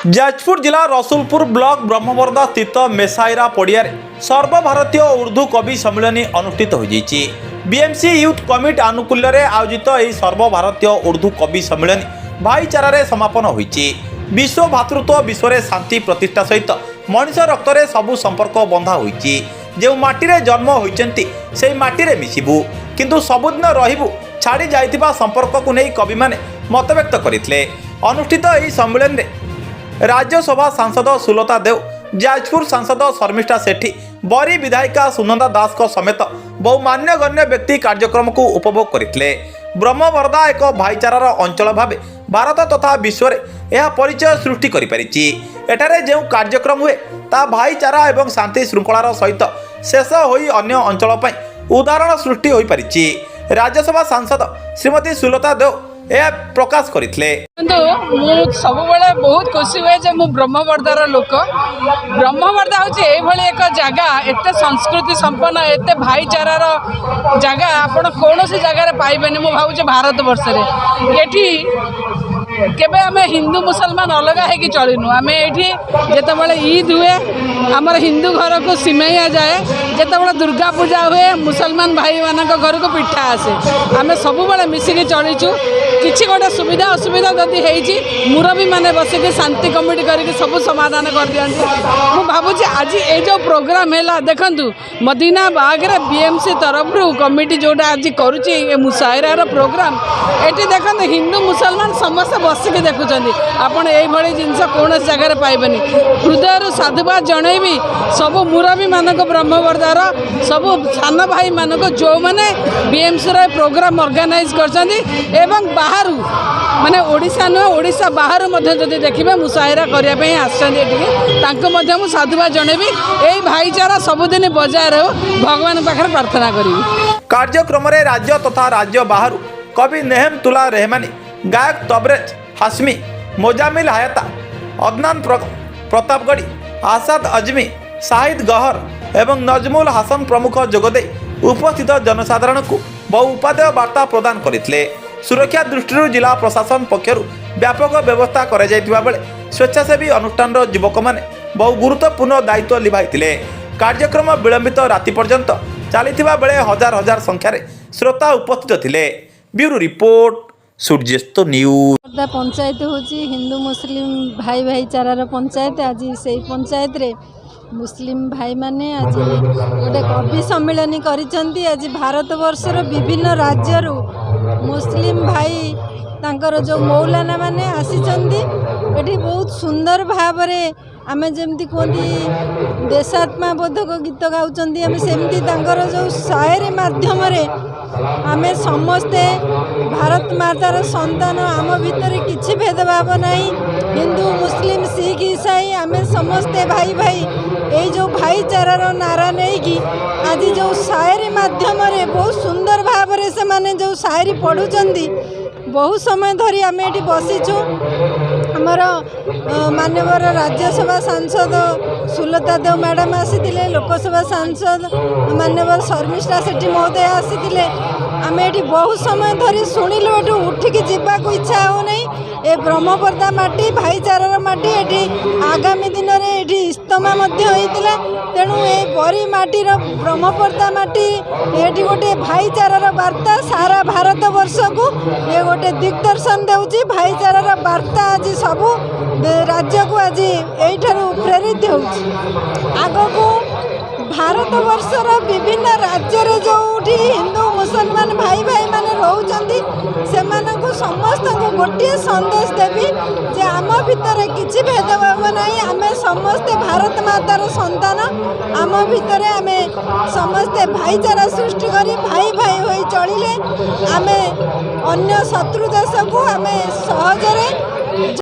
जाजपुर जिला रसुलपुर ब्लॉक ब्रह्मवर्दा स्थित मेसाईरा पड़िया सर्वभारतीय उर्दू कवि सम्मेलन अनुष्ठित हो बीएमसी यूथ कमिटी आनुकूल्य आयोजित यह सर्वभारतीय उर्दू कवि सम्मेलन भाईचारे समापन होईछि। विश्व भातृत्व विश्व में शांति प्रतिष्ठा सहित मनीष रक्त में सबू संपर्क बंधा होईछि। जो माटी रे जन्म होइचंती से माटी रे मिसिबु किंतु सबुदिन रहिबु छाड़ी जाइथिबा संपर्क को नहीं कवि माने मत व्यक्त करथिले। अनुष्ठित यह सम्मेलन में राज्यसभा सांसद सुलता देव, जाजपुर सांसद शर्मिष्ठा सेठी, बरी विधायिका सुनंदा दास को समेत बहु मान्यगण्य व्यक्ति कार्यक्रम को उपभोग करथिले। ब्रह्मवर्दा एक भाईचारार अंचल भावे भारत तथा विश्व में यह परिचय सृष्टि करिपारिछि। एठारे जो कार्यक्रम हुए ता भाईचारा एवं शांति श्रृंखलार सहित शेष होई अन्य अंचल पई उदाहरण सृष्टि होई पारिछि। राज्यसभा सांसद श्रीमती सुलता देव यह प्रकाश करथिले। सब बहुत खुशी हुए जे मु ब्रह्मवर्दार लोक। ब्रह्मवर्दा हूँ एक जगह एत संस्कृति संपन्न एत भाईचारार जगह आपण कौन जगार पाइबे। मु भावुचे भारत वर्ष ये केबे आमे हिंदू मुसलमान अलग है चलनु। आम ये जिते ईद हुए आमर हिंदू घर को सिमैया जाए, जिते दुर्गा पूजा हुए मुसलमान भाई मान घर को पिठा आसे। आम सब मिसिकी चलीचु। किसी गोटे सुविधा असुविधा जदि होती मुरबी मैंने बसिक शांति कमिटी करके सब समाधान कर दिखाती। मुझे भावुँ आज ये जो प्रोग्राम है देखु मदीना बागरे बीएमसी तरफ कमिटी जोटा आज करुच्ची मुशायरार प्रोग्राम ये देखते हिंदू मुसलमान समस्त बसिक देखुं। आपड़ ये जिनस कौन जगार पाइबे। हृदय साधुवाद जनईबी सब मुरबी मानक ब्रह्मवर्दार सब सान भाई मानक जो मैंने बीएमसी प्रोग्राम ऑर्गेनाइज कर बाहर माने ओडिशा नुह ओडिशा बाहर जदि देखिए मुशायरा करने आसो साधुवाद जनईबी। यही भाईचारा सबुदिन बजाय रहो भगवान पाखे प्रार्थना करी। कार्यक्रम में राज्य तथा राज्य बाहर कवि नेहमतुल्ला रहमानी, गायक तबरेज हाशमी, मोजामिल हायता, अदनान प्रतापगढ़ी, आसाद अजमी, शाहिद गहर एवं नजमुल हासन प्रमुख जोगदे उपस्थित जनसाधारण को बहु उपादेय वार्ता प्रदान करथिले। सुरक्षा दृष्टि जिला प्रशासन पक्षर व्यापक व्यवस्था कर स्वेच्छासेवी अनुष्ठान युवक मैंने बहु गुरुत्वपूर्ण दायित्व लिभाइथिले। कार्यक्रम विलंबित राति पर्यंत चलता बेले हजार हजार संख्यार श्रोता उपस्थित थिले। Bureau report, Suryast news. Panchayat हूँ हिंदू मुस्लिम भाई भाईचारार पंचायत। आज से पंचायत रे मुस्लिम भाई माने आज गोटे कवि सम्मेलन करिसेंती। आज भारत वर्षर विभिन्न राज्यरू मुस्लिम भाई तांकर जो मौलाना माने आसीचंती। एठी बहुत सुंदर भाव रे आमे जेमती कहती देशात्मा बोधक गीत गाउचंती। आमे सेमती तांकर जो शायरी माध्यम रे आमे समस्ते भारत मातार संतान। आम भितर किछि भेदभाव नहीं। हिंदू मुस्लिम सिख ईसाई आमे समस्ते भाई भाई। यही जो भाईचारार नारा नहीं कि आज जो शायरी माध्यम रे बहुत सुंदर भाव रे से माने जो शायरी पढ़ुचंती। बहुत समय धरी आमे एठी बसिचु। आमर मानवर राज्यसभा सांसद सुलता देव मैडम आसीथिले, लोकसभा सांसद मानवर शर्मिष्ठा सेठी महोदय आसीथिले। आमे एठी बहुत समय धरी शुणिलु। एठू उठिकी जीवाक इच्छा हो नहीं। ए ब्रह्मवर्दा माटी भाईचारार माटी। एठी आगामी दिन में एठी इस्तमा मध्य होइतिला। तेणु ए बरी माटीर ब्रह्मवर्दा माटी एठी गोटे भाईचारार वार्ता सारा भारत वर्ष को ये गोटे दिग्दर्शन देउची। भाईचारार वार्ता आज सबू राज्य को आज यही प्रेरित होउची। आगको भारत वर्षर विभिन्न राज्य रे जो हिंदू मुसलमान भाई भाई माने रहउचंती सेमानकु समस्त को गोटे संदेश देवी जे आम भितर किछि भेदभाव नहीं। आमे समस्ते भारत मातार संतान। आम भितर आमे समस्ते भाईचारा सृष्टि करी भाई भाई होई चलिले आमे अन्य शत्रु देश को आमे सहजरे